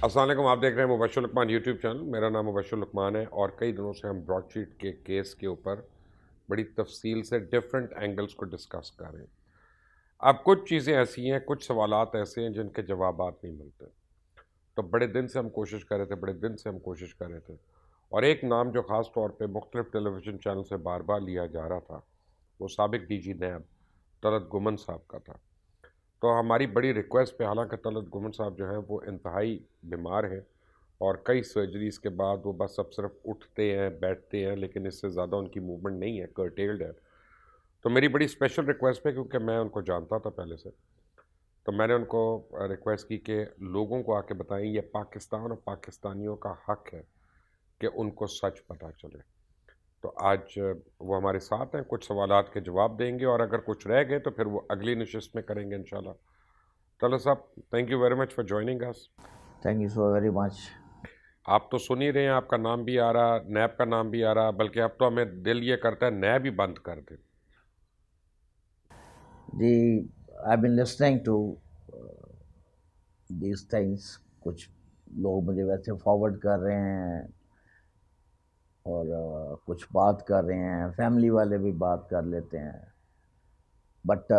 السلام علیکم، آپ دیکھ رہے ہیں مبشر لقمان یوٹیوب چینل. میرا نام مبشر لقمان ہے اور کئی دنوں سے ہم براڈ شیٹ کے کیس کے اوپر بڑی تفصیل سے ڈیفرنٹ اینگلز کو ڈسکس کر رہے ہیں. اب کچھ چیزیں ایسی ہیں، کچھ سوالات ایسے ہیں جن کے جوابات نہیں ملتے. تو بڑے دن سے ہم کوشش کر رہے تھے اور ایک نام جو خاص طور پہ مختلف ٹیلی ویژن چینل سے بار بار لیا جا رہا تھا وہ سابق ڈی جی نیب طلعت گمن صاحب کا تھا. تو ہماری بڑی ریکویسٹ پہ، حالانکہ طلعت گمن صاحب جو ہیں وہ انتہائی بیمار ہیں اور کئی سرجریز کے بعد وہ بس اب صرف اٹھتے ہیں بیٹھتے ہیں، لیکن اس سے زیادہ ان کی موومنٹ نہیں ہے، کرٹیلڈ ہے. تو میری بڑی اسپیشل ریکویسٹ پہ، کیونکہ میں ان کو جانتا تھا پہلے سے، تو میں نے ان کو ریکویسٹ کی کہ لوگوں کو آ کے بتائیں یہ پاکستان اور پاکستانیوں کا حق ہے کہ ان کو سچ پتہ چلے. تو آج وہ ہمارے ساتھ ہیں، کچھ سوالات کے جواب دیں گے اور اگر کچھ رہ گئے تو پھر وہ اگلی نشست میں کریں گے انشاءاللہ. Talat sahab, thank you very much for joining us. Thank you so very much. آپ تو سن ہی رہے ہیں، آپ کا نام بھی آ رہا، نیب کا نام بھی آ رہا، بلکہ اب تو ہمیں دل یہ کرتا ہے نیب ہی بند کر دیں. جی، آئی بین لسننگ ٹو دیز تھنگس. کچھ لوگ مجھے ویسے فارورڈ کر رہے ہیں اور کچھ بات کر رہے ہیں، فیملی والے بھی بات کر لیتے ہیں. بٹ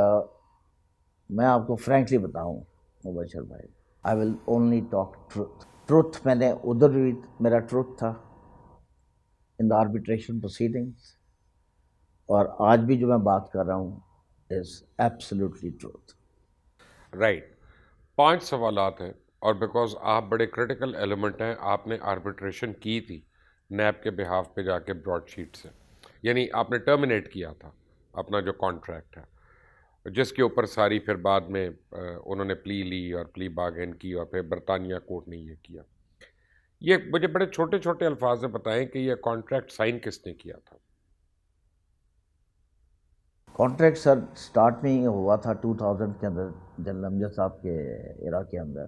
میں آپ کو فرینکلی بتاؤں مبشر بھائی، آئی ول اونلی ٹاک ٹروتھ. میں نے ادھر بھی میرا ٹروتھ تھا ان دا آربیٹریشن پروسیڈنگس، اور آج بھی جو میں بات کر رہا ہوں از ایبسلیوٹلی ٹروتھ. رائٹ. 5 سوالات ہیں اور بیکاز آپ بڑے کرٹیکل ایلیمنٹ ہیں، آپ نے آربیٹریشن کی تھی نیب کے بہاف پہ جا کے براڈ شیٹ سے، یعنی آپ نے ٹرمینیٹ کیا تھا اپنا جو کانٹریکٹ ہے، جس کے اوپر ساری پھر بعد میں انہوں نے پلی لی اور پلی باگین کی اور پھر برطانیہ کورٹ نے یہ کیا. یہ مجھے بڑے چھوٹے چھوٹے الفاظ میں بتائیں کہ یہ کانٹریکٹ سائن کس نے کیا تھا؟ کانٹریکٹ سر سٹارٹ میں ہی ہوا تھا 2000 کے اندر، جنرل امجد صاحب کے ایرا کے اندر.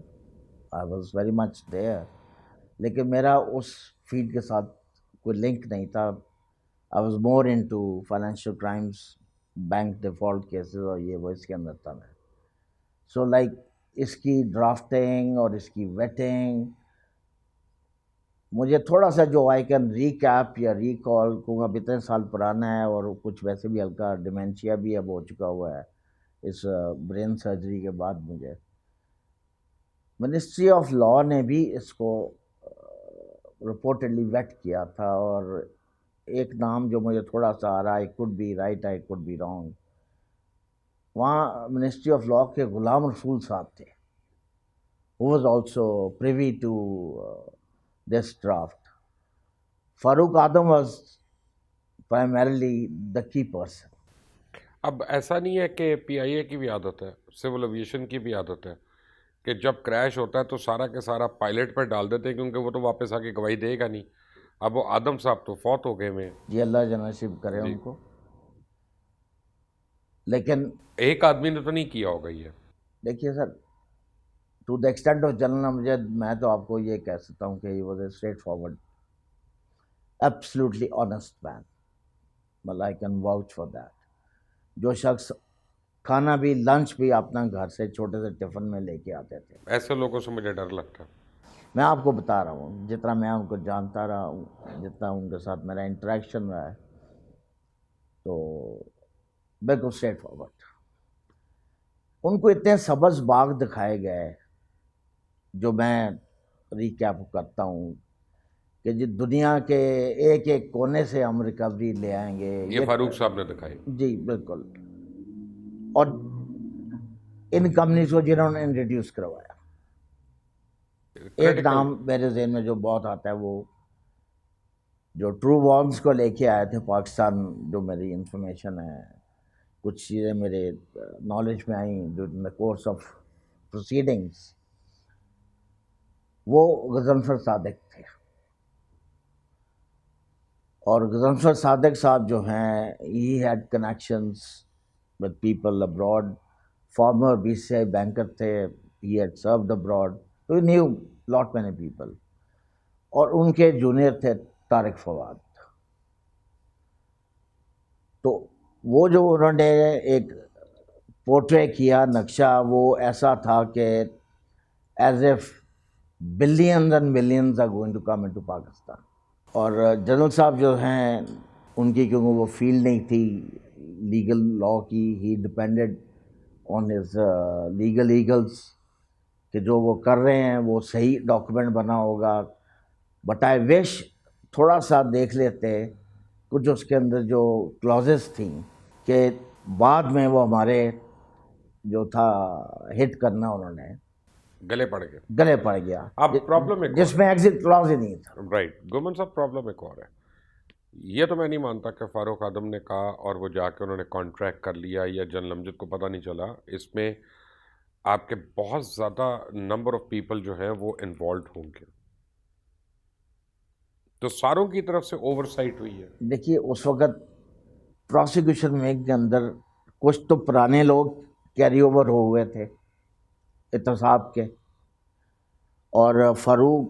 I was very much there, لیکن میرا اس فیلڈ کے ساتھ کوئی لنک نہیں تھا. I was more into financial crimes, bank default cases اور یہ وہ اس کے اندر تھا میں. سو لائک اس کی ڈرافٹنگ اور اس کی ویٹنگ، مجھے تھوڑا سا جو آئی کین ریکیپ یا ریکال کیونکہ اب اتنے سال پرانا ہے اور کچھ ویسے بھی ہلکا ڈیمینشیا بھی اب ہو چکا ہوا ہے اس برین سرجری کے بعد. مجھے منسٹری آف لاء نے بھی اس کو رپورٹڈلی ویٹ کیا تھا، اور ایک نام جو مجھے تھوڑا سا آ رہا ہے، could be right I could be wrong, وہاں منسٹری آف لاء کے غلام رسول صاحب تھے. who was also privy to this draft. Farooq Adam was primarily the key person. اب ایسا نہیں ہے کہ پی آئی اے کی بھی عادت ہے، سول ایویشن کی بھی عادت ہے کہ جب کریش ہوتا ہے تو سارا کے سارا پائلٹ پر ڈال دیتے ہیں، کیونکہ وہ تو واپس آ کے گواہی دے گا نہیں. اب وہ آدم صاحب تو فوت ہو گئے میں. جی اللہ جنصیب کرے جی، ان کو. لیکن ایک آدمی نے تو نہیں کیا ہوگا یہ. دیکھیے sir, to the extent of general Amjad, میں تو آپ کو یہ کہہ سکتا ہوں کہ he was a straightforward absolutely honest man. مطلب I can vouch for that. جو شخص کھانا بھی لنچ بھی اپنا گھر سے چھوٹے سے ٹفن میں لے کے آتے تھے. ایسے لوگوں سے مجھے ڈر لگتا ہے. میں آپ کو بتا رہا ہوں جتنا میں ان کو جانتا رہا ہوں، جتنا ان کے ساتھ میرا انٹریکشن رہا ہے، تو بالکل اسٹریٹ فارورڈ. ان کو اتنے سبز باغ دکھائے گئے جو میں ریکیپ کرتا ہوں کہ جی دنیا کے ایک ایک کونے سے ہم ریکوری لے آئیں گے. یہ فاروق صاحب نے دکھائی. جی بالکل. اور ان کمپنیز کو جنہوں نے انٹروڈیوس کروایا، ایک کریٹیکل. نام میرے ذہن میں جو بہت آتا ہے، وہ جو ٹرو وارمز کو لے کے آئے تھے پاکستان، جو میری انفارمیشن ہے، کچھ چیزیں میرے نالج میں آئیں during the course of proceedings, وہ غضنفر صادق تھے. اور غضنفر صادق صاحب جو ہیں، he had connections with people abroad. Former B C I banker تھے، ہی ہیڈ سروڈ ابراڈ، تو he knew lot many people. اور ان کے جونیئر تھے طارق فواد. تو وہ جو انہوں نے ایک پورٹرے کیا نقشہ، وہ ایسا تھا کہ as if billions and millions are going to come into Pakistan. اور جنرل صاحب جو ہیں ان کی کیونکہ وہ فیلڈ نہیں تھی لیگل لاء کی، ہی depended on his legal eagles کہ جو وہ کر رہے ہیں وہ صحیح ڈاکومنٹ بنا ہوگا. بٹ آئی وش تھوڑا سا دیکھ لیتے کچھ اس کے اندر جو کلازز تھیں کہ بعد میں وہ ہمارے جو تھا ہٹ کرنا انہوں نے گلے پڑ گئے. گلے پڑ گیا، اب پرابلم ایک جس میں ایگزٹ کلاز ہی نہیں تھا. رائٹ گومن صاحب، پرابلم ایک اور ہے. یہ تو میں نہیں مانتا کہ فاروق اعظم نے کہا اور وہ جا کے انہوں نے کانٹریکٹ کر لیا یا جنرل امجد کو پتہ نہیں چلا. اس میں آپ کے بہت زیادہ نمبر آف پیپل جو ہیں وہ انوالوڈ ہوں گے، تو ساروں کی طرف سے اوور سائٹ ہوئی ہے. دیکھیے اس وقت پروسیکیوشن ونگ کے اندر کچھ تو پرانے لوگ کیری اوور ہو ہوئے تھے احتساب کے، اور فاروق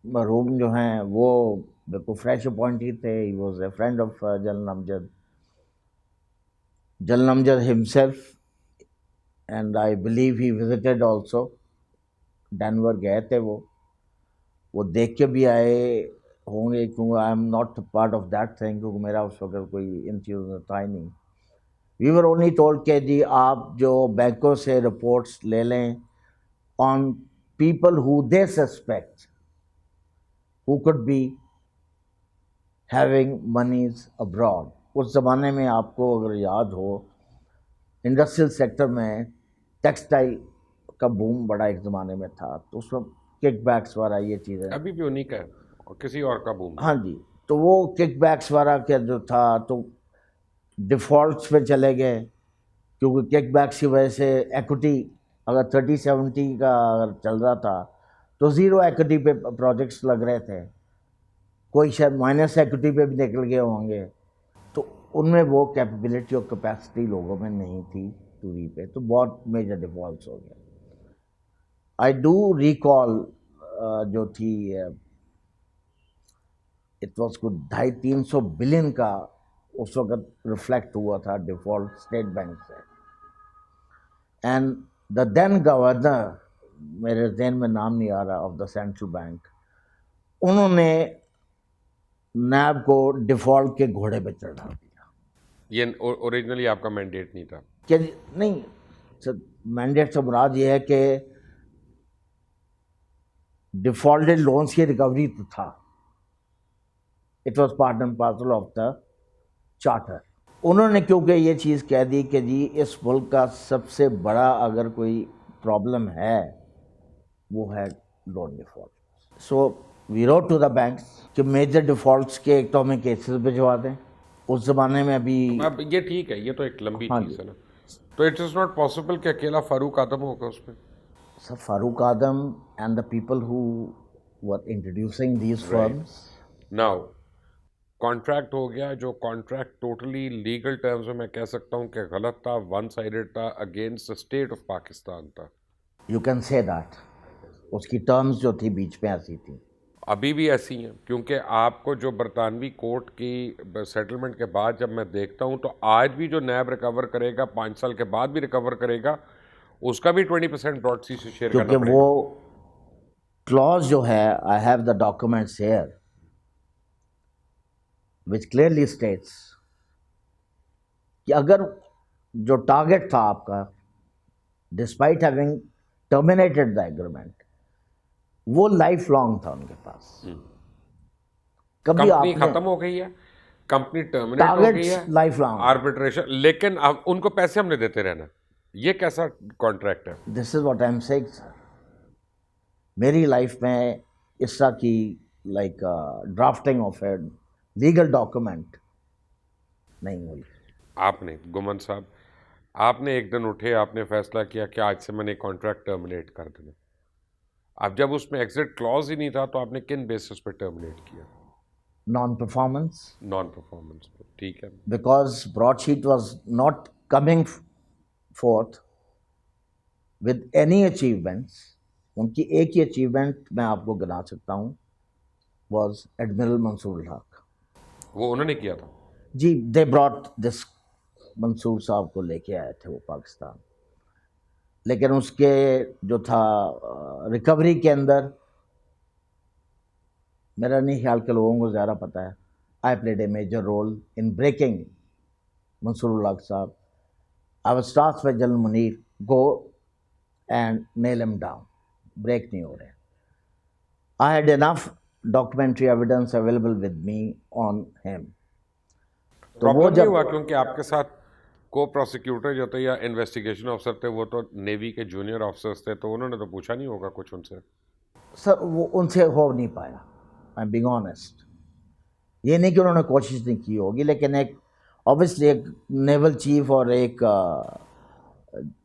مرحوم جو ہیں وہ بالکل فریش اپوائنٹی تھے. ہی was a friend of general Amjad. General Amjad himself and I believe he visited also Denver گئے تھے، وہ دیکھ کے بھی آئے ہوں گے کیونکہ I am not part of that thing, کیونکہ میرا اس وقت کوئی ان چیزوں میں تھا ہی نہیں. وی ور اونلی ٹولڈ کہ جی آپ جو بینکوں سے رپورٹس لے لیں on people who they suspect who could be having monies abroad. اس زمانے میں آپ کو اگر یاد ہو انڈسٹریل سیکٹر میں ٹیکسٹائل کا بوم بڑا ایک زمانے میں تھا، تو اس وقت کک بیکس والا یہ چیزیں ابھی بھی انہیں کا ہے اور کسی اور کا بوم. ہاں جی، تو وہ کک بیکس والا کیا جو تھا تو ڈیفالٹس پہ چلے گئے، کیونکہ کک بیکس کی وجہ سے ایکوٹی اگر 30-70 کا اگر چل رہا تھا تو زیرو ایکوٹی پہ پروجیکٹس لگ رہے تھے، کوئی شاید مائنس ایکوٹی پہ بھی نکل گئے ہوں گے. تو ان میں وہ کیپیبلٹی اور کیپیسٹی لوگوں میں نہیں تھی ٹوری پہ، تو بہت میجر ڈیفالٹس ہو گئے. آئی ڈو ریکال جو تھی اٹ واز کچھ 250-300 بلین کا اس وقت ریفلیکٹ ہوا تھا ڈیفالٹ اسٹیٹ بینک سے. اینڈ دا دین گورنر، میرے ذہن میں نام نہیں آ رہا، آف دا سینٹرل بینک، انہوں نے نیب کو ڈیفالٹ کے گھوڑے پہ چڑھا دیا. یہ اوریجنلی آپ کا مینڈیٹ نہیں تھا کہ نہیں سر، مینڈیٹ سے مراد یہ ہے کہ ڈیفالٹڈ لونس کی ریکوری تو تھا، it was part and parcel of the charter. انہوں نے کیونکہ یہ چیز کہہ دی کہ جی اس ملک کا سب سے بڑا اگر کوئی پرابلم ہے وہ ہے loan default. So we wrote to the banks کہ میجر ڈیفالٹس کے ایک تو ہمیں کیسز بھجوا دیں. اس زمانے میں ابھی اب یہ ٹھیک ہے، یہ تو ایک لمبی ہاں چیز ہے نا. تو اٹ از ناٹ پاسبل کہ اکیلا فاروق اعظم ہوگا اس میں. Sir Farooq Azam and the people who were introducing these firms. Now contract ہو گیا، جو کانٹریکٹ ٹوٹلی لیگل ٹرمز میں کہہ سکتا ہوں کہ غلط تھا، ون سائیڈڈ تھا، اگینسٹ اسٹیٹ آف پاکستان تھا. You can say that. اس کی ٹرمز جو تھی بیچ میں ایسی تھیں، ابھی بھی ایسی ہیں، کیونکہ آپ کو جو برطانوی کورٹ کی سیٹلمنٹ کے بعد جب میں دیکھتا ہوں تو آج بھی جو نیب ریکور کرے گا 5 سال کے بعد بھی ریکور کرے گا، اس کا بھی 20% براڈسی سے شیئر کرنا پڑے کیونکہ گا. وہ کلاز جو ہے I have the documents here which clearly states کہ اگر جو ٹارگیٹ تھا آپ کا despite having terminated the agreement, وہ لائف لانگ تھا ان کے پاس. کبھی آپ کمپنی نے ختم ہو گئی ہے، کمپنی ٹرمینیٹ ہو گئی ہے، ٹارگیٹس لائف لانگ. آربیٹریشن، لیکن اب ان کو پیسے ہم نے دیتے رہنا. یہ کیسا کانٹریکٹ ہے؟ This is what I am seeing sir. میری لائف میں اس طرح کی like drafting of a legal document نہیں ہوئی. آپ نے گمن صاحب، آپ نے ایک دن اٹھے، آپ نے فیصلہ کیا کہ آج سے میں نے کانٹریکٹ ٹرمینیٹ کر دینا. اب جب اس میں ایگزٹ کلوز ہی نہیں تھا تو آپ نے کن بیسس پہ ٹرمینیٹ کیا؟ Non performance. نان پرفارمنس پہ. ٹھیک ہے. Because Broadsheet was not coming forth with any achievements. ان کی ایک ہی اچیومنٹ میں آپ کو گنا سکتا ہوں، واز ایڈمرل منصور الحق. وہ انہوں نے کیا تھا. جی دے براٹ دس. منصور صاحب کو لے کے آئے تھے وہ پاکستان، لیکن اس کے جو تھا ریکوری کے اندر میرا نہیں خیال کہ لوگوں کو زیادہ پتہ ہے. I played a major role in breaking Mansoor ul-Haq صاحب. I was tasked by General Munir, go and nail him down. Break نہیں ہو رہے. I had enough documentary evidence available with me on him. تو وہ پرابلم یہ جب ہوا کیونکہ آپ کے ساتھ کو پروسیکیوٹر جو تھے یا انویسٹیگیشن آفیسر تھے وہ تو نیوی کے جونیئر آفیسرس تھے, تو انہوں نے تو پوچھا نہیں ہوگا کچھ ان سے. سر وہ ان سے ہو نہیں پایا. I'm being honest. یہ نہیں کہ انہوں نے کوشش نہیں کی ہوگی, لیکن ایک obviously ایک نیول چیف اور ایک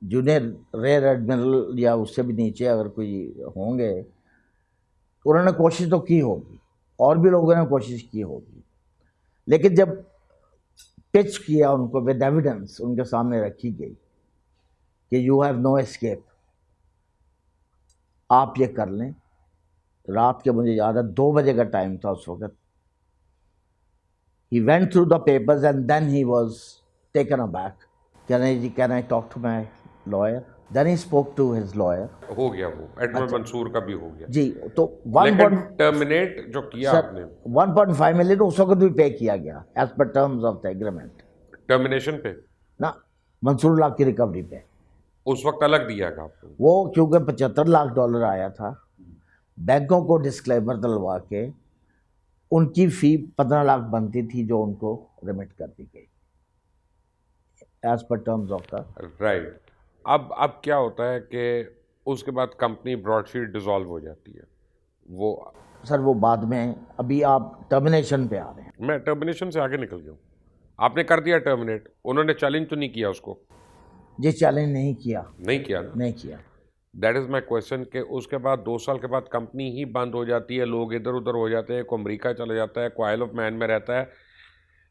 جونیئر ریئر ایڈمرل یا اس سے بھی نیچے اگر کوئی ہوں گے تو انہوں نے کوشش تو کی ہوگی, اور بھی لوگوں نے کوشش کی ہوگی, لیکن جب پچ کیا ان کو ود ایویڈنس ان کے سامنے رکھی گئی کہ یو ہیو نو اسکیپ, آپ یہ کر لیں. رات کے مجھے یاد ہے 2 بجے کا ٹائم تھا اس وقت. He went through the papers and then he was taken aback. Can I talk to my lawyer? Then he spoke to his lawyer. ہو گیا وہ ایڈمرل منصور کا بھی ہو گیا. جی تو لیکن ٹرمینیٹ جو کیا آپ نے 1.5 ملین اس وقت بھی پے کیا گیا as per terms of the agreement. Termination پہ نا منصور اللہ کی ریکوری پہ اس وقت الگ دیا گا آپ کو. وہ کیونکہ $75 لاکھ آیا تھا, بینکوں کو ڈسکلیمر دلوا کے ان کی فی 15 لاکھ بنتی تھی جو ان کو ریمٹ کر دی گئی as per terms of the right. اب کیا ہوتا ہے کہ اس کے بعد کمپنی براڈ شیٹ ڈیزالو ہو جاتی ہے. وہ سر وہ بعد میں, ابھی آپ ٹرمینیشن پہ آ رہے ہیں. میں ٹرمینیشن سے آگے نکل گیا ہوں. آپ نے کر دیا ٹرمینیٹ, انہوں نے چیلنج تو نہیں کیا اس کو. یہ چیلنج نہیں کیا. نہیں کیا. دیٹ از مائی کویشچن کہ اس کے بعد 2 سال کے بعد کمپنی ہی بند ہو جاتی ہے, لوگ ادھر ادھر ہو جاتے ہیں, کوئی امریکہ چلا جاتا ہے, کوئی آئل آف مین میں رہتا ہے,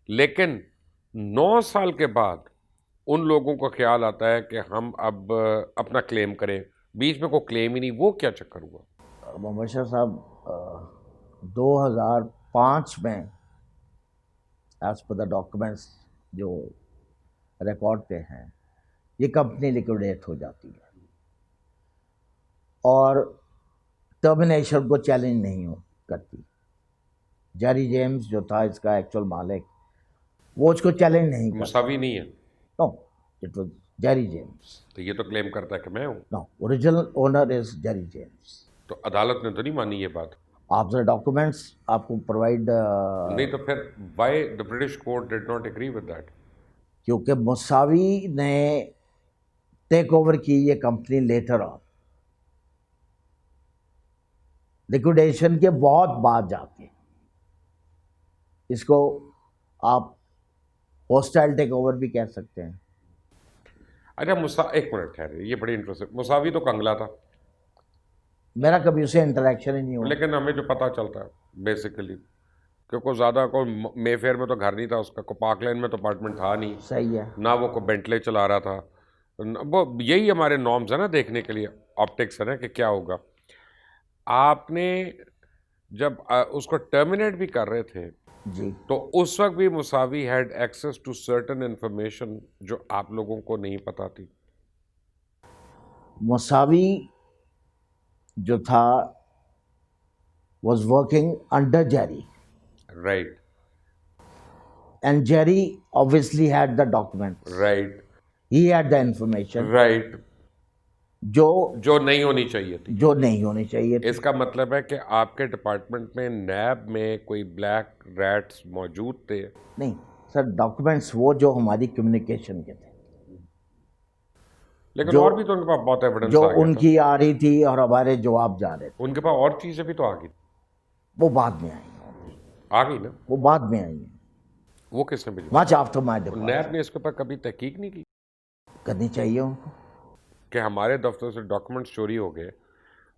لیکن 9 سال کے بعد ان لوگوں کو خیال آتا ہے کہ ہم اب اپنا کلیم کریں, بیچ میں کوئی کلیم ہی نہیں. وہ کیا چکر ہوا؟ مبشر صاحب 2005 میں ایز پر دا ڈاکومنٹس جو ریکارڈ پہ ہیں یہ کمپنی لیکوڈیٹ ہو جاتی ہے اور ٹرمینیشن کو چیلنج نہیں کرتی. جیری جیمز جو تھا اس کا ایکچوئل مالک, وہ اس کو چیلنج نہیں کرتا. مساوی نہیں ہے. No, it was Jerry James. تو یہ تو کلیم کرتا ہے کہ میں ہوں. No, original owner is Jerry James. تو عدالت نے تو نہیں مانی یہ بات. آپ ذرا ڈاکومنٹس آپ کو پرووائڈ نہیں تو پھر why the British court did not agree with that? کیونکہ مساوی نے ٹیک اوور کی یہ کمپنی لیٹر آن, لیکوڈیشن کے بہت بعد جا کے. اس کو آپ ہوسٹائل ٹیک اوور بھی کہہ سکتے ہیں. اچھا ایک منٹ ٹھہرے, یہ بڑی انٹرسٹنگ. مساوی تو کنگلا تھا, میرا کبھی اسے انٹریکشن ہی نہیں ہوا. لیکن ہمیں جو پتہ چلتا ہے بیسیکلی کیونکہ زیادہ کوئی مے فیئر میں تو گھر نہیں تھا اس کا, کوئی پارک لین میں تو اپارٹمنٹ تھا نہیں. صحیح ہے. نہ وہ کوئی بینٹلے چلا رہا تھا. وہ یہی ہمارے نارمز ہیں نا دیکھنے کے لیے, آپٹکس ہے نا کہ کیا ہوگا. آپ نے جب اس کو ٹرمینیٹ بھی کر رہے تھے جی تو اس وقت بھی Moussavi had access to certain information جو آپ لوگوں کو نہیں پتہ تھی. مساوی جو تھا was working under Jerry, right, and Jerry obviously had the documents. Right, He had the information right, جو نہیں ہونی چاہیے تھی. جو نہیں ہونی چاہیے تھی. اس کا مطلب ہے کہ آپ کے ڈپارٹمنٹ میں نیب میں کوئی بلیک ریٹس موجود تھے؟ نہیں سر, ڈاکومنٹس وہ جو ہماری کمیونیکیشن کے تھے, لیکن اور بھی تو ان کے پاس بہت ایویڈنس جو ان کی آ رہی تھی اور ہمارے جواب جا رہے تھے. ان کے پاس اور چیزیں بھی تو آ گئی. وہ بعد میں آئی ہیں. آ گئی نا, وہ بعد میں آئی ہیں. وہ کس نے بھیجی؟ مچ آفٹر مائی ڈپارٹمنٹ. نیب نے اس کے اوپر کبھی تحقیق نہیں کی کرنی چاہیے ان کو کہ ہمارے دفتر سے ڈاکومنٹس چوری ہو گئے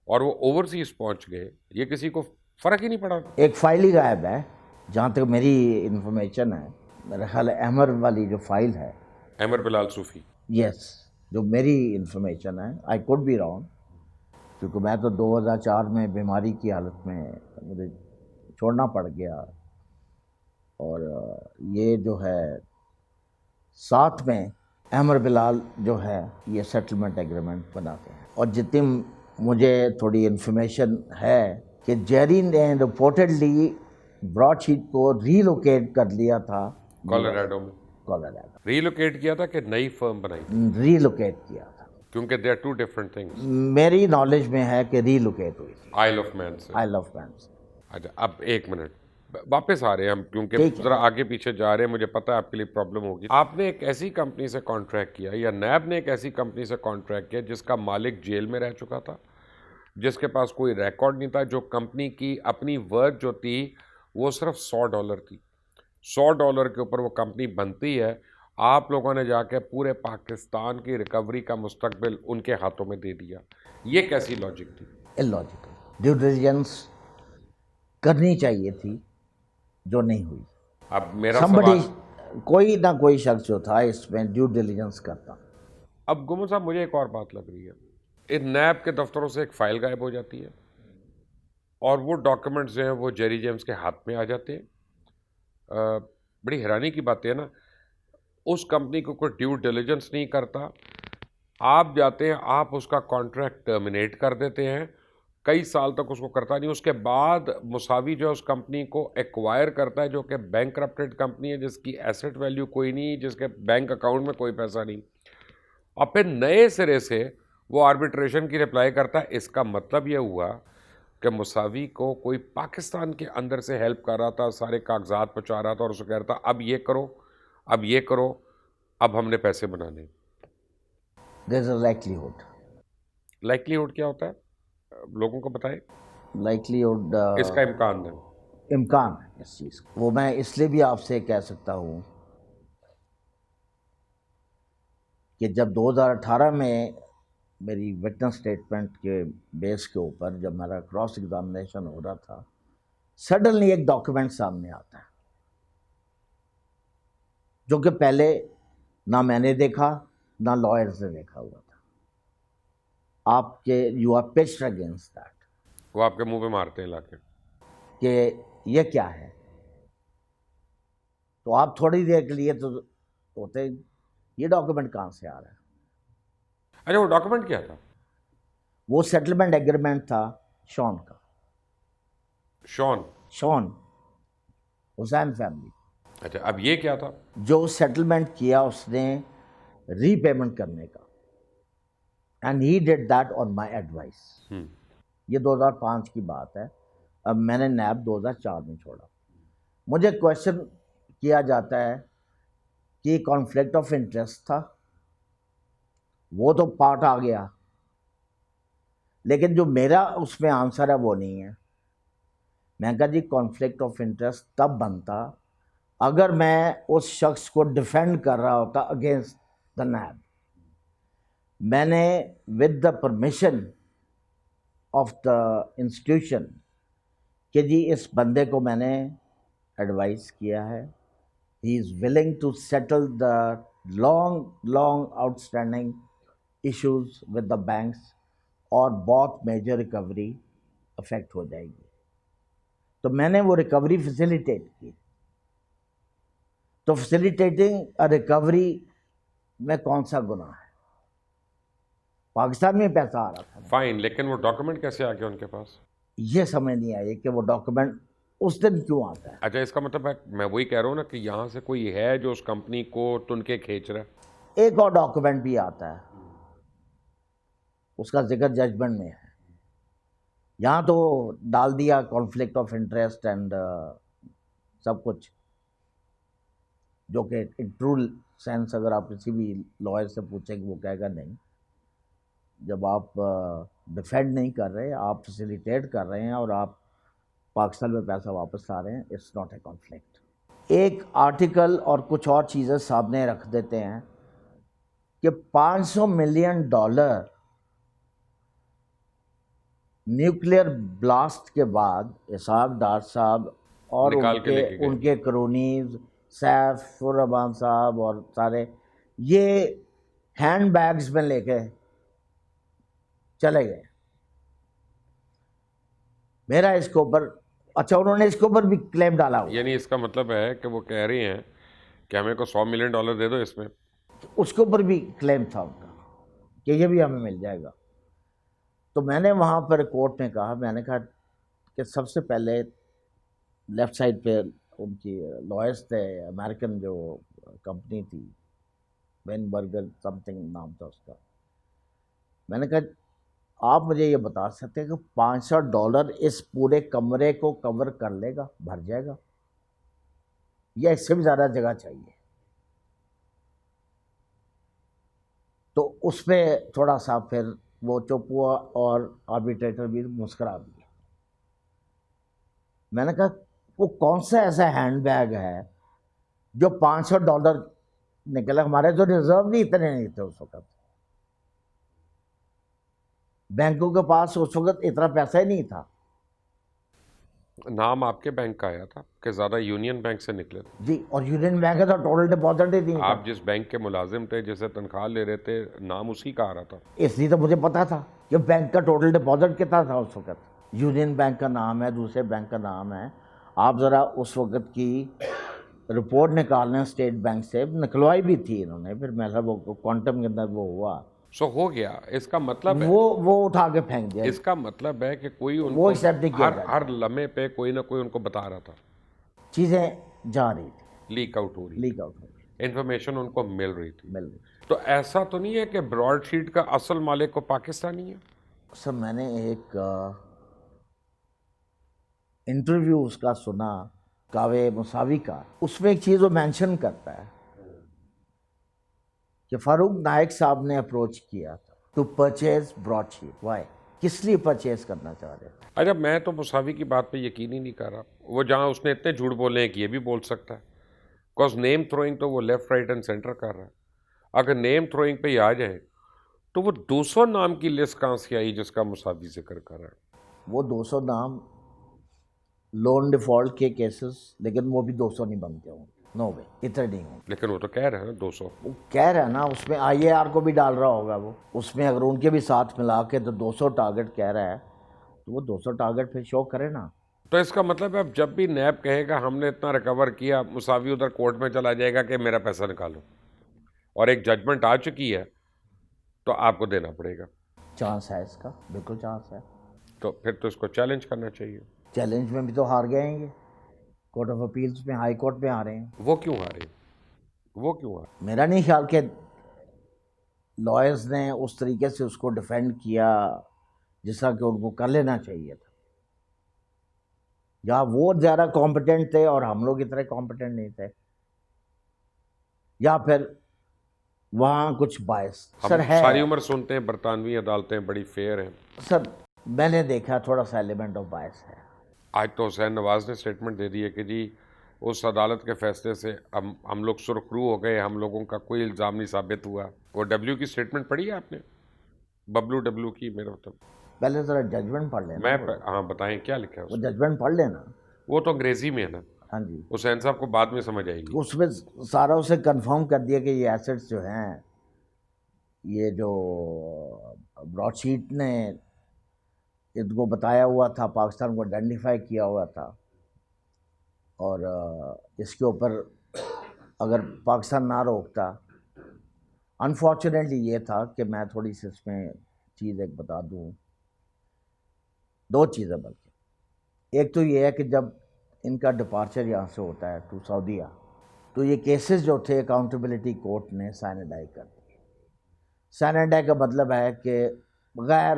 اور وہ اوورسیز پہنچ گئے, یہ کسی کو فرق ہی نہیں پڑا؟ ایک فائل ہی غائب ہے جہاں تک میری انفارمیشن ہے. میرا خیال ہے احمر والی جو فائل ہے, احمر بلال صوفی, یس, جو میری انفارمیشن ہے, آئی کوڈ بی رانگ, کیونکہ میں تو 2004 میں بیماری کی حالت میں مجھے چھوڑنا پڑ گیا, اور یہ جو ہے ساتھ میں احمر بلال جو ہے یہ سیٹلمنٹ ایگریمنٹ بناتے ہیں. اور جتنی مجھے تھوڑی انفارمیشن ہے کہ جیری نے رپورٹڈلی براڈ شیٹ کو ریلوکیٹ کر لیا تھا کولوراڈو میں کولوراڈو، ریلوکیٹ کیا تھا کہ نئی فرم بنائی تھی؟ ریلوکیٹ کیا تھا. کیونکہ they are two different things. میری نالج میں ہے کہ ریلوکیٹ ہوئی تھی آئل آف مین سے. آئل آف مین سے. اچھا اب ایک منٹ واپس آ رہے ہیں ہم، کیونکہ ٹھیک ہے. ذرا آگے پیچھے جا رہے ہیں، مجھے پتا ہے آپ کے لیے پرابلم ہوگی. آپ نے ایک ایسی کمپنی سے کانٹریکٹ کیا یا نیب نے ایک ایسی کمپنی سے کانٹریکٹ کیا جس کا مالک جیل میں رہ چکا تھا، جس کے پاس کوئی ریکارڈ نہیں تھا، جو کمپنی کی اپنی ورتھ جو تھی وہ صرف $100 تھی. $100 کے اوپر وہ کمپنی بنتی ہے. آپ لوگوں نے جا کے پورے پاکستان کی ریکوری کا مستقبل ان کے ہاتھوں میں دے دیا. یہ کیسی لاجک تھی؟ اللاجیکل. ڈیو ڈیلیجنس کرنی چاہیے تھی جو نہیں ہوئی. اب میرا Somebody سوال، کوئی نہ کوئی شخص جو تھا اس میں ڈیو ڈیلیجنس کرتا. اب گمو صاحب مجھے ایک اور بات لگ رہی ہے. ان نیب کے دفتروں سے ایک فائل غائب ہو جاتی ہے اور وہ ڈاکیومنٹس جو ہیں وہ جیری جیمز کے ہاتھ میں آ جاتے ہیں. بڑی حیرانی کی بات ہے نا، اس کمپنی کو کوئی ڈیو ڈیلیجنس نہیں کرتا، آپ جاتے ہیں، آپ اس کا کانٹریکٹ ٹرمینیٹ کر دیتے ہیں، کئی سال تک اس کو کرتا نہیں. اس کے بعد مساوی جو ہے اس کمپنی کو ایکوائر کرتا ہے، جو کہ بینک کرپٹڈ کمپنی ہے، جس کی ایسٹ ویلیو کوئی نہیں، جس کے بینک اکاؤنٹ میں کوئی پیسہ نہیں، اور پھر نئے سرے سے وہ آربیٹریشن کی رپلائی کرتا ہے. اس کا مطلب یہ ہوا کہ مساوی کو کوئی پاکستان کے اندر سے ہیلپ کر رہا تھا، سارے کاغذات پہنچا رہا تھا اور اسے کہہ رہا تھا اب یہ کرو، اب یہ کرو، اب ہم نے پیسے بنانے. There's a likelihood. لائکلیہڈ کیا ہوتا ہے لوگوں کو بتائیں. Likelihood اس کا امکان ہے. امکان ہے اس چیز کا. وہ میں اس لیے بھی آپ سے کہہ سکتا ہوں کہ جب 2018 میں میری وٹنس اسٹیٹمنٹ کے بیس کے اوپر جب میرا کراس ایگزامینیشن ہو رہا تھا، سڈنلی ایک ڈاکیومنٹ سامنے آتا ہے جو کہ پہلے نہ میں نے دیکھا نہ لائرز نے دیکھا ہوا تھا. آپ کے you are pitched against that, وہ آپ کے منہ پہ مارتے ہیں لا کے کہ یہ کیا ہے. تو آپ تھوڑی دیر کے لیے تو ہوتے یہ ڈاکیومنٹ کہاں سے آ رہا ہے. اچھا وہ ڈاکیومنٹ کیا تھا؟ وہ سیٹلمنٹ ایگریمنٹ تھا شون کا. شون حسین فیملی. اچھا اب یہ کیا تھا؟ جو سیٹلمنٹ کیا اس نے ری پیمنٹ کرنے کا، and he did that on my advice. یہ 2005 کی بات ہے. اب میں نے نیب 2004 میں چھوڑا. مجھے کوشچن کیا جاتا ہے کہ کانفلکٹ آف انٹرسٹ تھا، وہ تو پارٹ آ گیا، لیکن جو میرا اس میں آنسر ہے وہ نہیں ہے. میں کہا جی کانفلکٹ آف انٹرسٹ تب بنتا اگر میں اس شخص کو ڈیفینڈ کر رہا ہوتا اگینسٹ دا نیب. میں نے with the permission of the institution کہ جی اس بندے کو میں نے ایڈوائز کیا ہے، he is willing to settle the long outstanding issues with the banks, اور بہت میجر ریکوری افیکٹ ہو جائے گی. تو میں نے وہ ریکوری فیسیلیٹیٹ کی. تو فیسیلیٹیٹنگ ریکوری میں کون سا گناہ ہے؟ پاکستان میں پیسہ آ رہا تھا. فائن، لیکن وہ ڈاکیومنٹ کیسے آ گیا ان کے پاس؟ یہ سمجھ نہیں آئی کہ وہ ڈاکیومنٹ اس دن کیوں آتا ہے. اچھا اس کا مطلب ہے، میں وہی کہہ رہا ہوں نا کہ یہاں سے کوئی ہے جو اس کمپنی کو تنکے کھینچ رہا ہے. ایک اور ڈاکیومنٹ بھی آتا ہے، اس کا ذکر ججمنٹ میں ہے. یہاں تو ڈال دیا کانفلکٹ آف انٹرسٹ اینڈ سب کچھ، جو کہ ٹرو سینس اگر آپ کسی بھی لائر سے پوچھیں کہ وہ کہے گا نہیں. جب آپ ڈیفینڈ نہیں کر رہے، آپ فیسیلیٹیٹ کر رہے ہیں اور آپ پاکستان میں پیسہ واپس لا رہے ہیں، اٹس ناٹ اے کانفلکٹ. ایک آرٹیکل اور کچھ اور چیزیں سامنے رکھ دیتے ہیں کہ $500 ملین نیوکلیئر بلاسٹ کے بعد اسحاق ڈار صاحب اور ان کے کرونیز سیف الرحمان صاحب اور سارے یہ ہینڈ بیگز میں لے کے چلے گئے. میرا اس کے اوپر اچھا انہوں نے اس کے اوپر بھی کلیم ڈالا ہوا. یعنی اس کا مطلب ہے کہ وہ کہہ رہی ہیں کہ ہمیں کو $100 ملین دے دو اس میں. اس کے اوپر بھی کلیم تھا ان کا کہ یہ بھی ہمیں مل جائے گا. تو میں نے وہاں پر کورٹ میں کہا، میں نے کہا کہ سب سے پہلے لیفٹ سائڈ پہ ان کی لوئرس تھے، امریکن جو کمپنی تھی، وین برگر سم تھنگ نام تھا اس کا. میں نے کہا آپ مجھے یہ بتا سکتے ہیں کہ $500 اس پورے کمرے کو کور کر لے گا، بھر جائے گا، یا اس سے بھی زیادہ جگہ چاہیے؟ تو اس پہ تھوڑا سا پھر وہ چپ ہوا اور آربیٹریٹر بھی مسکرا دیا. میں نے کہا وہ کون سا ایسا ہینڈ بیگ ہے جو $500 نکلا؟ ہمارے تو ریزرو بھی اتنے نہیں تھے اس وقت، بینکوں کے پاس اس وقت اتنا پیسہ ہی نہیں تھا. نام آپ کے بینک کا آیا تھا کہ زیادہ یونین بینک سے نکلے تھے؟ جی، اور یونین بینک کا تو ٹوٹل ڈپازٹ ہی نہیں تھا. آپ جس بینک کے ملازم تھے، جسے تنخواہ لے رہے تھے، نام اسی کا آ رہا تھا؟ اس لیے تو مجھے پتا تھا کہ بینک کا ٹوٹل ڈپازٹ کتنا تھا اس وقت. یونین بینک کا نام ہے، دوسرے بینک کا نام ہے. آپ ذرا اس وقت کی رپورٹ نکال لیں اسٹیٹ بینک سے، نکلوائی بھی تھی انہوں نے، پھر میرا وہ کوانٹم کے اندر وہ ہوا، سو ہو گیا. اس کا مطلب ہے، وہ اٹھا کے پھینک دیا. اس کا مطلب ہے کہ کوئی ان وہ کو ایکسیپٹ نہیں کیا جاتا. ہر لمحے پہ کوئی نہ کوئی ان کو بتا رہا تھا، چیزیں جا رہی تھی، لیک آؤٹ ہو رہی لیک آؤٹ ہو رہی انفارمیشن ان کو مل رہی تھی. مل رہی. تو ایسا تو نہیں ہے کہ براڈ شیٹ کا اصل مالک کو پاکستانی ہے؟ سر میں نے ایک انٹرویو اس کا سنا، کاوے مساوی کا، اس میں ایک چیز وہ مینشن کرتا ہے کہ فاروق نائک صاحب نے اپروچ کیا تھا ٹو پرچیز براڈ شیٹ. وائی؟ کس لیے پرچیز کرنا چاہ رہے تھے؟ اچھا، میں تو مساوی کی بات پہ یقین ہی نہیں کر رہا. وہ جہاں اس نے اتنے جھوٹ بولے ہیں کہ یہ بھی بول سکتا ہے، بیکاز نیم تھروئنگ تو وہ لیفٹ رائٹ اینڈ سینٹر کر رہا ہے. اگر نیم تھروئنگ پہ ہی آ جائے تو وہ 200 نام کی لسٹ کہاں سے آئی جس کا مساوی ذکر کر رہا ہے؟ وہ 200 نام لون ڈیفالٹ کے کیسز، لیکن وہ بھی 200 نہیں بنتے ہوں گے. نو وے، اتنے نہیں ہوں گے. لیکن وہ تو کہہ رہے ہیں نا 200. وہ کہہ رہا ہے نا، اس میں آئی اے آر کو بھی ڈال رہا ہوگا وہ، اس میں اگر ان کے بھی ساتھ ملا کے تو 200 ٹارگٹ کہہ رہا ہے، تو وہ 200 ٹارگٹ پھر شو کرے نا. تو اس کا مطلب ہے اب جب بھی نیب کہے گا ہم نے اتنا ریکور کیا، مساوی ادھر کورٹ میں چلا جائے گا کہ میرا پیسہ نکالو، اور ایک ججمنٹ آ چکی ہے تو آپ کو دینا پڑے گا. چانس ہے اس کا، بالکل چانس ہے. تو پھر تو اس کو چیلنج کرنا چاہیے. چیلنج میں بھی تو ہار گئے ہیں یہ، کورٹ آف اپیلز میں، ہائی کورٹ میں آ رہے ہیں. وہ کیوں ہارے؟ وہ کیوں ہارے؟ میرا نہیں خیال کہ لائرز نے اس طریقے سے اس کو ڈیفینڈ کیا جس طرح کہ ان کو کر لینا چاہیے تھا. یا وہ زیادہ کمپٹنٹ تھے اور ہم لوگ اتنے کمپٹنٹ نہیں تھے، یا پھر وہاں کچھ باعث. ہم سر ہے، ساری عمر سنتے ہیں برطانوی عدالتیں بڑی فیئر ہیں. سر میں نے دیکھا تھوڑا سا ایلیمنٹ آف باعث ہے. آج تو حسین نواز نے اسٹیٹمنٹ دے دی ہے کہ جی اس عدالت کے فیصلے سے ہم لوگ سرخرو ہو گئے، ہم لوگوں کا کوئی الزام نہیں ثابت ہوا. وہ ڈبلیو کی اسٹیٹمنٹ پڑھی ہے آپ نے؟ ڈبلیو کی، میرا مطلب. پہلے ذرا ججمنٹ پڑھ لینا. ہاں بتائیں کیا لکھا ہے وہ اس میں؟ ججمنٹ پڑھ لینا. وہ تو انگریزی میں ہے نا، ہاں جی. حسین صاحب کو بعد میں سمجھ آئے گی. اس میں سارا اسے کنفرم کر دیا کہ یہ ایسٹس جو ہیں، یہ جو براڈ شیٹ نے ان کو بتایا ہوا تھا، پاکستان کو آئیڈینٹیفائی کیا ہوا تھا، اور اس کے اوپر اگر پاکستان نہ روکتا، انفارچونیٹلی یہ تھا کہ میں تھوڑی سی اس میں چیز ایک بتا دوں، دو چیزیں بلکہ. ایک تو یہ ہے کہ جب ان کا ڈپارچر یہاں سے ہوتا ہے ٹو سعودیہ، تو یہ کیسز جو تھے اکاؤنٹیبلٹی کورٹ نے سائنڈائی کر دی. سائنڈائی کا مطلب ہے کہ غیر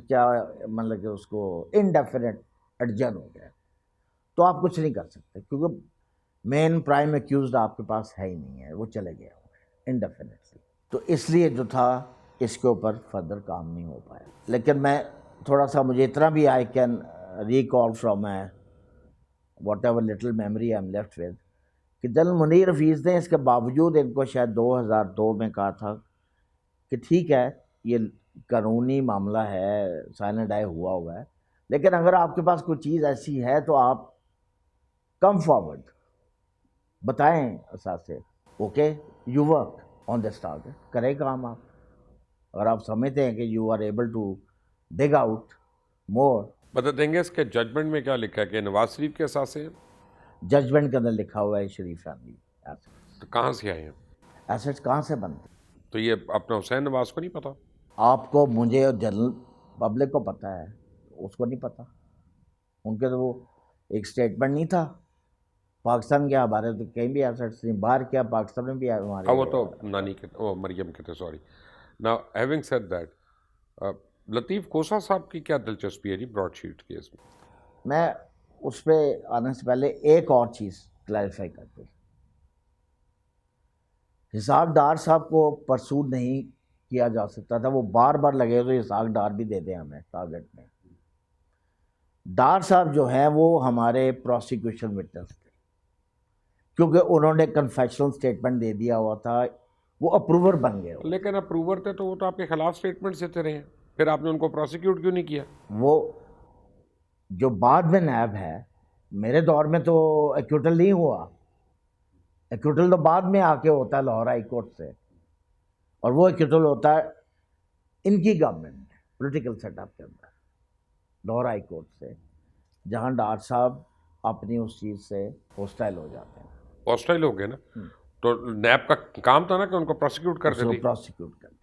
کیا مطلب کہ اس کو انڈیفینٹ ایڈجن ہو گیا، تو آپ کچھ نہیں کر سکتے کیونکہ مین پرائم ایکیوزڈ آپ کے پاس ہے ہی نہیں ہے، وہ چلے گئے ہوں گے انڈیفینٹلی. تو اس لیے جو تھا اس کے اوپر فردر کام نہیں ہو پایا. لیکن میں تھوڑا سا، مجھے اتنا بھی I can recall from what ever little memory I am left with, کہ جنرل منیر حفیظ نے اس کے باوجود ان کو شاید 2002 میں کہا تھا کہ ٹھیک ہے یہ قانونی معاملہ ہے، سائنڈائی ہوا ہے، لیکن اگر آپ کے پاس کوئی چیز ایسی ہے تو آپ کم فارورڈ بتائیں اثاثے. Okay, you work on this target, کریں کام آپ اگر آپ سمجھتے ہیں کہ you are able to dig out more. بتا دیں گے اس کے ججمنٹ میں کیا لکھا ہے کہ نواز شریف کے اثاثے ہیں؟ ججمنٹ کے اندر لکھا ہوا ہے شریف فیملی تو کہاں سے آئے ہیں؟ ایسٹس کہاں سے بنتے؟ تو یہ اپنا حسین نواز کو نہیں پتا؟ آپ کو، مجھے اور جنرل پبلک کو پتہ ہے، اس کو نہیں پتہ. ان کے تو وہ ایک اسٹیٹمنٹ نہیں تھا پاکستان کیا ہمارے تو کہیں بھی ایسٹ نہیں، باہر کیا پاکستان میں بھی ہمارے. وہ تو نانی کے مریم کے تھے، سوری. نا ہیونگ سیڈ دیٹ، لطیف کوسا صاحب کی کیا دلچسپی ہے جی براڈ شیٹ کیس میں؟ میں اس پہ آنے سے پہلے ایک اور چیز کلیریفائی کر دوں. اسحاق ڈار صاحب کو پرسوڈ نہیں کیا جا سکتا تھا، وہ بار بار لگے تو اسحاق ڈار بھی دے دیں ہمیں ٹارگٹ میں. ڈار صاحب جو ہیں وہ ہمارے پروسیکیوشن وٹنس تھے، کیونکہ انہوں نے کنفیشنل اسٹیٹمنٹ دے دیا ہوا تھا، وہ اپروور بن گئے. لیکن اپروور تھے تو وہ تو آپ کے خلاف اسٹیٹمنٹ دیتے رہے ہیں، پھر آپ نے ان کو پروسیکیوٹ کیوں نہیں کیا؟ وہ جو بعد میں نیب ہے، میرے دور میں تو ایکوٹل نہیں ہوا، ایکوٹل تو بعد میں آ کے ہوتا ہے لاہور ہائی کورٹ سے، اور وہ ایکوٹل ہوتا ہے ان کی گورنمنٹ پولیٹیکل سیٹ اپ کے اندر لاہور ہائی کورٹ سے، جہاں ڈار صاحب اپنی اس چیز سے ہوسٹائل ہو جاتے ہیں. ہاسٹائل ہو گئے نا، تو نیب کا کام تھا نا کہ ان کو پروسیکیوٹ کر دیتے، پروسیکیوٹ کر دیں.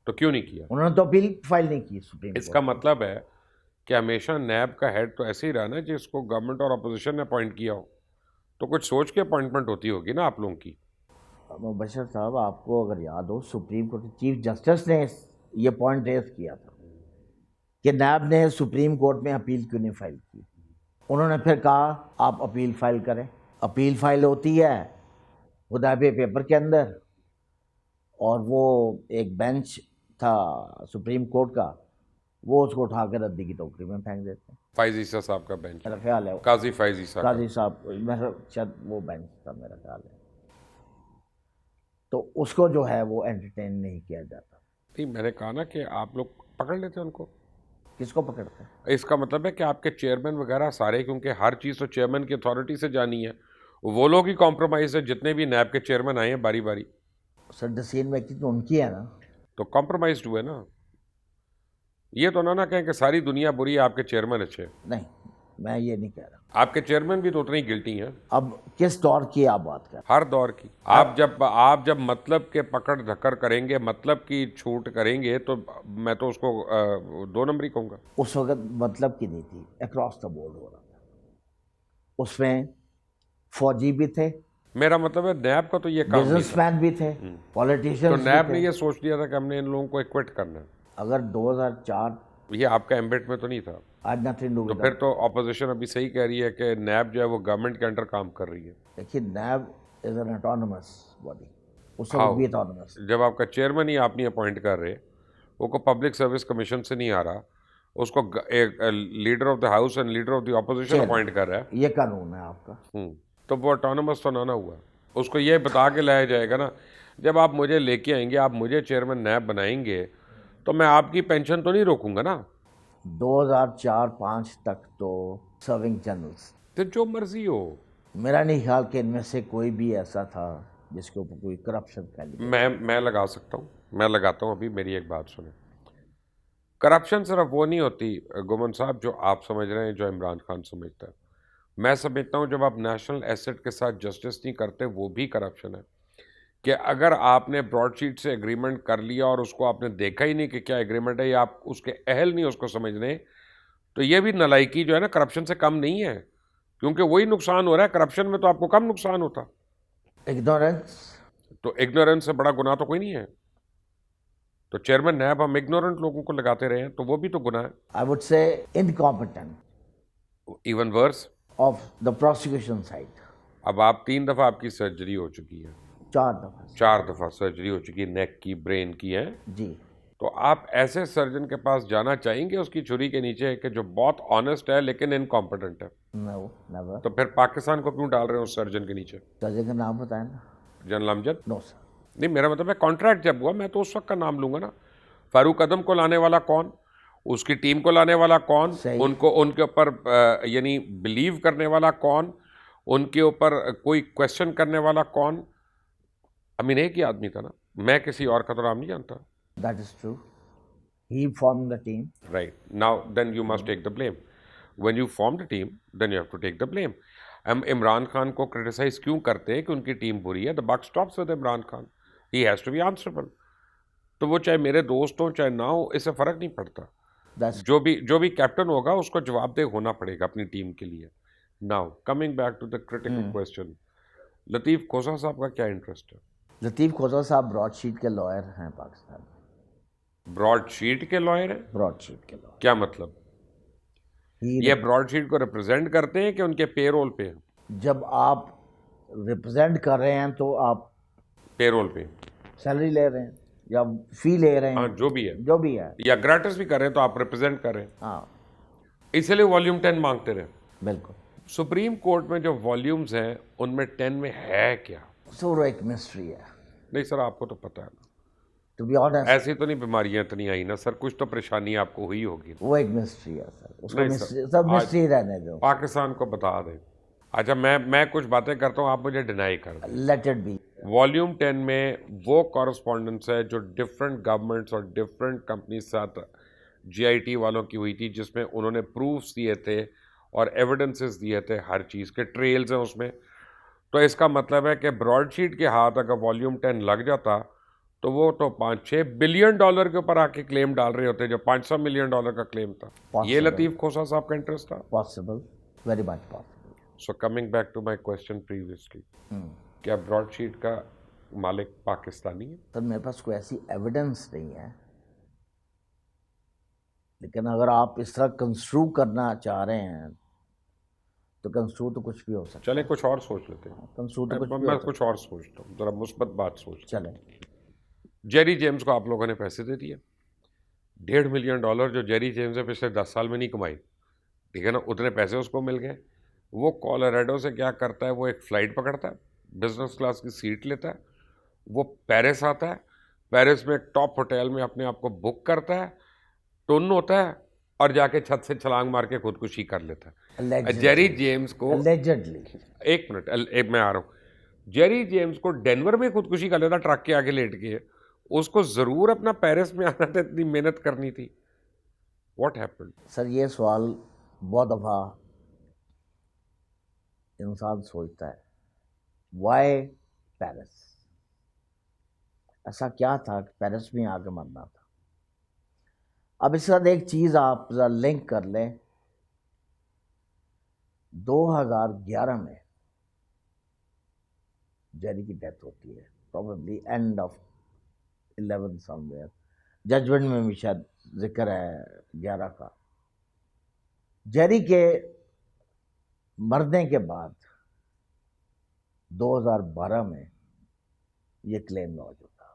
تو کیوں نہیں کیا؟ انہوں نے تو اپیل فائل نہیں کی سپریم اس کا مطلب ہے کہ ہمیشہ نیب کا ہیڈ تو ایسے ہی رہا نا جس کو گورنمنٹ اور اپوزیشن نے اپوائنٹ کیا ہو، تو کچھ سوچ کے اپوائنٹمنٹ ہوتی ہوگی نا آپ لوگوں کی. مبشر صاحب آپ کو اگر یاد ہو سپریم کورٹ چیف جسٹس نے یہ پوائنٹ ریز کیا تھا کہ نیب نے سپریم کورٹ میں اپیل کیوں نہیں فائل کی. انہوں نے پھر کہا آپ اپیل فائل کریں. اپیل فائل ہوتی ہے خدابے پیپر کے اندر، اور وہ ایک بینچ تھا سپریم کورٹ کا، وہ اس کو اٹھا کے ردی کی ٹوکری میں پھینک دیتے ہیں. فائز عیسیٰ صاحب کا بینچ، میرا خیال ہے قاضی فائز عیسیٰ کا. قاضی صاحب میرا شاید وہ بینچ تھا میرا خیال ہے، تو اس کو جو ہے وہ انٹرٹین نہیں کیا جاتا. نہیں، میں نے کہا نا کہ آپ لوگ پکڑ لیتے ان کو. کس کو پکڑتے ہیں؟ اس کا مطلب ہے کہ آپ کے چیئرمین وغیرہ سارے، کیونکہ ہر چیز تو چیئرمین کی اتھارٹی سے جانی ہے، وہ لوگ ہی کمپرومائز ہے جتنے بھی نیب کے چیئرمین آئے ہیں باری باری. سر ڈسین میکنگ تو ان کی ہے نا. تو کمپرومائزڈ ہوئے نا. یہ تو نہ کہیں کہ ساری دنیا بری ہے آپ کے چیئرمین اچھے. نہیں، میں یہ نہیں کہہ رہا. آپ کے چیئرمین بھی تو اتنے ہی گلٹی ہیں. اب کس دور کی آپ بات کر رہے ہر دور کی. آپ جب مطلب کے پکڑ دھکر کریں گے، مطلب کی چھوٹ کریں گے، تو میں تو اس کو 2 نمبری کہوں گا. اس وقت مطلب کی نہیں تھی، اکراس دا بورڈ ہو رہا تھا. اس میں فوجی بھی تھے، میرا مطلب ہے نیب کا تو یہ کام بزنس مین بھی تھے، تو پولیٹیشین. نیب نے یہ سوچ لیا تھا کہ ہم نے ان لوگوں کو ایکوٹ کرنا ہے. اگر 2004 یہ آپ کا ایمبٹ میں تو نہیں تھا. آج نتھنگ ڈو تو پھر تو اپوزیشن ابھی صحیح کہہ رہی ہے کہ نیب جو ہے وہ گورنمنٹ کے انڈر کام کر رہی ہے. دیکھیے NAB is an autonomous body, اس وقت بھی اٹانومس. جب آپ کا چیئرمین ہی آپ نہیں اپوائنٹ کر رہے، وہ کو پبلک سروس کمیشن سے نہیں آ رہا، اس کو leader of the house and leader of the opposition appoint کر رہا ہے، یہ قانون ہے آپ کا. تو وہ اٹانومس تو نہ ہوا. اس کو یہ بتا کے لایا جائے گا نا، جب آپ مجھے لے کے آئیں گے، آپ مجھے چیئرمین نیب بنائیں گے، تو میں آپ کی پینشن تو نہیں روکوں گا نا. 2004-05 تک تو سرونگ جنرلز، تو جو مرضی ہو. میرا نہیں خیال کہ ان میں سے کوئی بھی ایسا تھا جس کے اوپر کوئی کرپشن پھیلی. میں لگا سکتا ہوں، میں لگاتا ہوں. ابھی میری ایک بات سنیں، کرپشن صرف وہ نہیں ہوتی گومن صاحب جو آپ سمجھ رہے ہیں، جو عمران خان سمجھتا ہے. میں سمجھتا ہوں جب آپ نیشنل ایسٹ کے ساتھ جسٹس نہیں کرتے، وہ بھی کرپشن ہے. کہ اگر آپ نے براڈ شیٹ سے ایگریمنٹ کر لیا اور اس کو آپ نے دیکھا ہی نہیں کہ کیا ایگریمنٹ ہے، یا آپ اس کے اہل نہیں اس کو سمجھنے، تو یہ بھی نالائکی جو ہے نا کرپشن سے کم نہیں ہے. کیونکہ وہی نقصان ہو رہا ہے، کرپشن میں تو آپ کو کم نقصان ہوتا. اگنورنس، تو اگنورنس سے بڑا گناہ تو کوئی نہیں ہے. تو چیئرمین نیب ہم اگنورنٹ لوگوں کو لگاتے رہے ہیں، تو وہ بھی تو گناہ ہے. I would say incompetent even verse of the prosecution side. اب آپ 3 دفعہ آپ کی سرجری ہو چکی ہے، 4 دفعہ سرجری ہو چکی ہے، نیک کی، برین کی ہے جی. تو آپ ایسے سرجن کے پاس جانا چاہیں گے اس کی چھری کے نیچے کہ جو بہت آنےسٹ ہے لیکن انکمپٹنٹ ہے؟ نو نیور. تو پھر پاکستان کو کیوں ڈال رہے ہیں اس سرجن کے نیچے؟ سرجن کا نام بتائیں نا. جنرل امجد. نو سر. نہیں، میرا مطلب ہے کانٹریکٹ جب ہوا میں تو اس وقت کا نام لوں گا نا. فاروق اعظم کو لانے والا کون، اس کی ٹیم کو لانے والا کون، ان کے اوپر یعنی بلیو کرنے والا کون، ان کے اوپر کوئی کویسچن کرنے والا کون. امین ایک ہی آدمی تھا نا، میں کسی اور کا تو نام نہیں جانتا. That is true. He formed the team. Right. Now, then you must take the blame. When you form the team, then you have to take the blame. ہم عمران خان کو کرٹیسائز کیوں کرتے ہیں کہ ان کی ٹیم بری ہے؟ The buck stops with Imran Khan. He has to be answerable. تو وہ چاہے میرے دوست ہوں چاہے نہ ہو، اس سے فرق نہیں پڑتا. جو بھی کیپٹن ہوگا اس کو جواب دہ ہونا پڑے گا اپنی ٹیم کے لیے. Now coming back to the critical question, Latif Khosa صاحب کا کیا انٹرسٹ ہے؟ لطیف کھوسا صاحب براڈ شیٹ کے لائر ہیں پاکستان میں. براڈ شیٹ کے لائر ہیں؟ براڈ شیٹ کے لائر. کیا مطلب؟ یہ براڈ شیٹ کو ریپرزینٹ کرتے ہیں کہ ان کے پے رول پہ ہیں؟ جب آپ ریپرزینٹ کر رہے ہیں تو آپ پے رول پہ سیلری لے رہے ہیں یا فی لے رہے ہاں ہیں, جو بھی ہے, جو بھی ہے, یا گریٹس بھی کر رہے ہیں تو آپ ریپرزینٹ کر رہے ہیں. ہاں اس لیے والیوم 10 مانگتے رہے. بالکل. سپریم کورٹ میں جو والیومز ہیں ان میں 10 میں ہے کیا؟ سر ایک مسٹری ہے. نہیں سر آپ کو تو پتہ ہے نا, ٹو بی آنیسٹ ایسی تو نہیں بیماریاں اتنی آئی نا سر, کچھ تو پریشانی آپ کو ہوئی ہوگی. وہ ایک مسٹری ہے سر, اس کو نہیں مسٹری, سب مسٹری رہنے دو. پاکستان کو بتا دیں. اچھا میں کچھ باتیں کرتا ہوں, آپ مجھے ڈینائی کر دیں. Late it be. والیوم 10 میں وہ کورسپونڈنس ہے جو ڈفرینٹ گورنمنٹس اور ڈفرینٹ کمپنیز ساتھ جی آئی ٹی والوں کی ہوئی تھی, جس میں انہوں نے پروفس دیے تھے اور ایویڈنسز دیے تھے, ہر چیز کے ٹریلز ہیں اس میں. تو اس کا مطلب ہے کہ براڈ شیٹ کے ہاتھ اگر والیوم 10 لگ جاتا تو وہ تو 5-6 بلین ڈالر کے اوپر آ کے کلیم ڈال رہے ہوتے جو 500 ملین ڈالر کا کلیم تھا. یہ لطیف کھوسا صاحب کا انٹرسٹ تھا. Possible, very much possible. So coming back to my question previously, کیا براڈ شیٹ کا مالک پاکستانی ہے؟ سر میرے پاس کوئی ایسی ایویڈنس نہیں ہے, لیکن اگر آپ اس طرح کنسٹرو کرنا چاہ رہے ہیں تو کنسٹرو تو کچھ بھی ہو سکتا ہے. چلیں کچھ اور سوچ لیتے ہیں. کنسٹرو تو میں کچھ اور سوچتا ہوں, ذرا مثبت بات سوچ. چلیں. جیری جیمز کو آپ لوگوں نے پیسے دے دیے, $1.5 ملین جو جیری جیمز نے پچھلے 10 سال میں نہیں کمائی, ٹھیک ہے نا, اتنے پیسے اس کو مل گئے. وہ کولوراڈو سے کیا کرتا ہے, وہ ایک فلائٹ پکڑتا ہے, بزنس کلاس کی سیٹ لیتا ہے, وہ پیرس آتا ہے, پیرس میں ایک ٹاپ ہوٹل میں اپنے آپ کو بک کرتا ہے, ٹن ہوتا ہے اور جا کے چھت سے چھلانگ مار کے خودکشی کر لیتا ہے. جیری جیمز کو ایک منٹ میں آ رہا ہوں, جیری جیمز کو ڈینور میں خودکشی کر لیتا ٹرک کے آگے لیٹ کے, اس کو ضرور اپنا پیرس میں آنا تھا, اتنی محنت کرنی تھی. What happened? سر یہ سوال بہت دفعہ انسان سوچتا ہے, وائی پیرس, ایسا کیا تھا کہ پیرس میں آ کے مرنا تھا. اب اس وقت ایک چیز آپ ذرا لنک کر لیں, 2011 میں جیری کی ڈیتھ ہوتی ہے, probably end of 11 somewhere, judgement میں بھی شاید ذکر ہے 11 کا. جیری کے مرنے کے بعد 2012 میں یہ کلیم لاج ہوتا.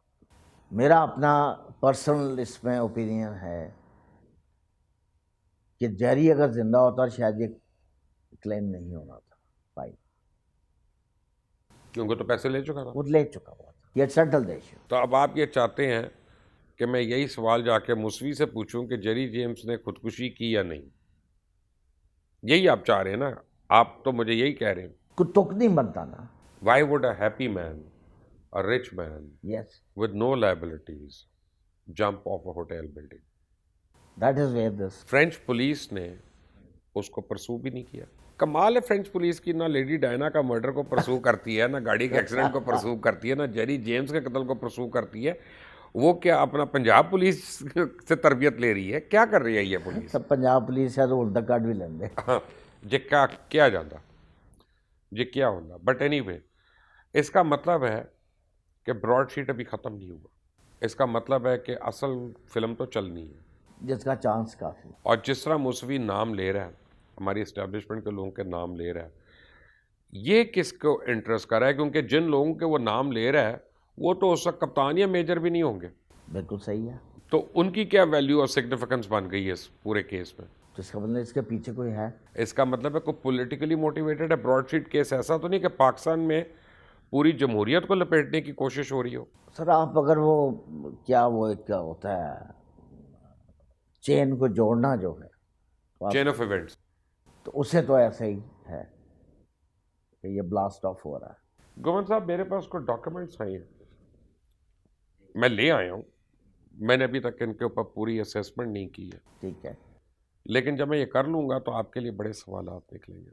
میرا اپنا پرسنل اس میں اوپینین ہے کہ جیری اگر زندہ ہوتا شاید یہ کلیم نہیں ہونا تھا. فائن, کیونکہ تو پیسے لے چکا تھا, وہ لے چکا ہوا تھا, یہ سیٹل ایشو. تو اب آپ یہ چاہتے ہیں کہ میں یہی سوال جا کے موسوی سے پوچھوں کہ جیری جیمز نے خودکشی کی یا نہیں؟ یہی آپ چاہ رہے ہیں نا, آپ تو مجھے یہی کہہ رہے ہیں. کوئی تک نہیں بنتا نا. Why would a happy man, a rich man yes, with no liabilities jump off a hotel building? That is where this. French police نے اس کو پرسو بھی نہیں کیا. کمال ہے فرینچ پولیس کی, نہ لیڈی ڈائنا کا مرڈر کو پرسو کرتی ہے, نہ گاڑی کے ایکسیڈنٹ کو پرسو کرتی ہے, نہ جیری جیمز کے قتل کو پرسو کرتی ہے. وہ کیا اپنا پنجاب پولیس سے تربیت لے رہی ہے؟ کیا کر رہی ہے یہ پولیس؟ سب پنجاب پولیس ہے تو الٹا کٹ بھی لیندے. ہاں جی, کیا جاتا جی, کیا ہوتا. بٹ اینی وے, اس کا مطلب ہے کہ براڈ شیٹ ابھی ختم نہیں ہوا. اس کا مطلب ہے کہ اصل فلم تو چلنی ہے, جس کا چانس کافی. اور جس طرح موسوی نام لے رہا ہے, ہماری اسٹیبلشمنٹ کے لوگوں کے نام لے رہا ہے, یہ کس کو انٹرسٹ کر رہا ہے؟ کیونکہ جن لوگوں کے وہ نام لے رہا ہے وہ تو اس وقت کپتان یا میجر بھی نہیں ہوں گے. بالکل صحیح ہے. تو ان کی کیا ویلیو اور سگنیفیکنس بن گئی ہے اس پورے کیس میں؟ اس کا مطلب اس کے پیچھے کوئی ہے. اس کا مطلب ہے کوئی پولیٹیکلی موٹیویٹڈ ہے. براڈ شیٹ کیس ایسا تو نہیں کہ پاکستان میں پوری جمہوریت کو لپیٹنے کی کوشش ہو رہی ہو. سر آپ اگر وہ کیا وہ ایک ہوتا ہے چین کو جوڑنا جو ہے, چین آف ایونٹس, تو اسے تو ایسا ہی ہے کہ یہ بلاسٹ آف ہو رہا ہے. گورنر صاحب میرے پاس کوئی ڈاکیومنٹس آئے ہیں, میں لے آیا ہوں, میں نے ابھی تک ان کے اوپر پوری اسیسمنٹ نہیں کی ہے. ٹھیک ہے, لیکن جب میں یہ کر لوں گا تو آپ کے لیے بڑے سوالات نکلیں گے.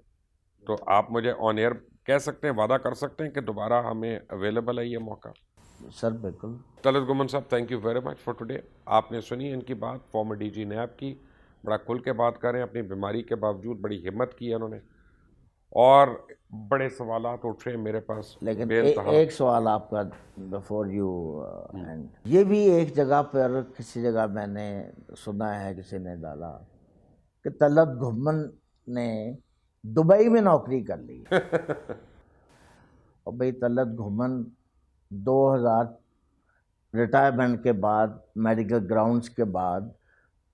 تو آپ مجھے آن ایئر کہہ سکتے ہیں, وعدہ کر سکتے ہیں کہ دوبارہ ہمیں اویلیبل ہے یہ موقع؟ سر بالکل. طلعت گمن صاحب, thank you very much for today. آپ نے سنی ان کی بات, فارمر ڈی جی نیب کی, بڑا کھل کے بات کر رہے ہیں, اپنی بیماری کے باوجود بڑی ہمت کی ہے انہوں نے, اور بڑے سوالات اٹھ رہے ہیں میرے پاس. لیکن بے انتہا. ایک سوال آپ کا بفور یو اینڈ, یہ بھی ایک جگہ پر کسی جگہ میں نے سنا ہے, کسی نے ڈالا کہ طلعت گھمن نے دبئی میں نوکری کر لی. اور بھئی طلعت گھمن 2000 ریٹائرمنٹ کے بعد, میڈیکل گراؤنڈز کے بعد,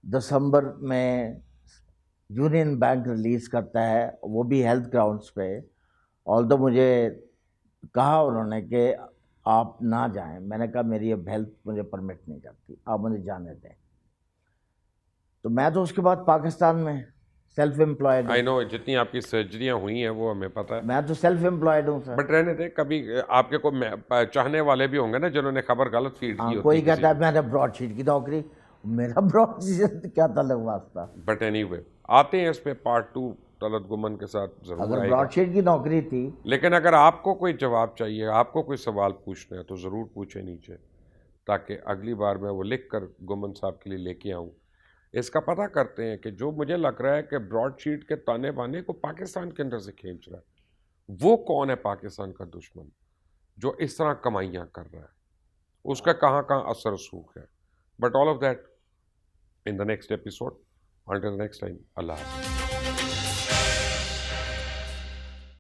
دسمبر میں یونین بینک ریلیز کرتا ہے, وہ بھی ہیلتھ گراؤنڈز پہ. آلدو مجھے کہا انہوں نے کہ آپ نہ جائیں, میں نے کہا میری اب ہیلتھ مجھے پرمٹ نہیں کرتی, آپ مجھے جانے دیں. تو میں تو اس کے بعد پاکستان میں سیلف امپلائڈ آئی ہوں. نو جتنی آپ کی سرجریاں ہوئی ہیں وہ ہمیں پتہ ہے, میں تو سیلف امپلائڈ ہوں سر. بٹ رہنے دیں, کبھی آپ کے کوئی چاہنے والے بھی ہوں گے نا جنہوں نے خبر غلط فیڈ کی ہوتی کوئی ہے کہتا ہے میں نے براڈ شیٹ کی نوکری, میرا براڈ شیٹ کیا تعلق واسطہ. بٹ اینی وے آتے ہیں اس پہ پارٹ 2 طلعت گمن کے ساتھ ضرور اگر آئے گا. براڈ شیٹ کی نوکری تھی, لیکن اگر آپ کو کوئی جواب چاہیے, آپ کو کوئی سوال پوچھنا ہے تو ضرور پوچھیں نیچے, تاکہ اگلی بار میں وہ لکھ کر گمن صاحب کے لیے لے کے آؤں. اس کا پتہ کرتے ہیں کہ جو مجھے لگ رہا ہے کہ براڈ شیٹ کے تانے بانے کو پاکستان کے اندر سے کھینچ رہا ہے, وہ کون ہے پاکستان کا دشمن جو اس طرح کمائیاں کر رہا ہے, اس کا کہاں کہاں اثر رسوخ ہے. But all of that in the next episode. Until next time, Allah Hafiz.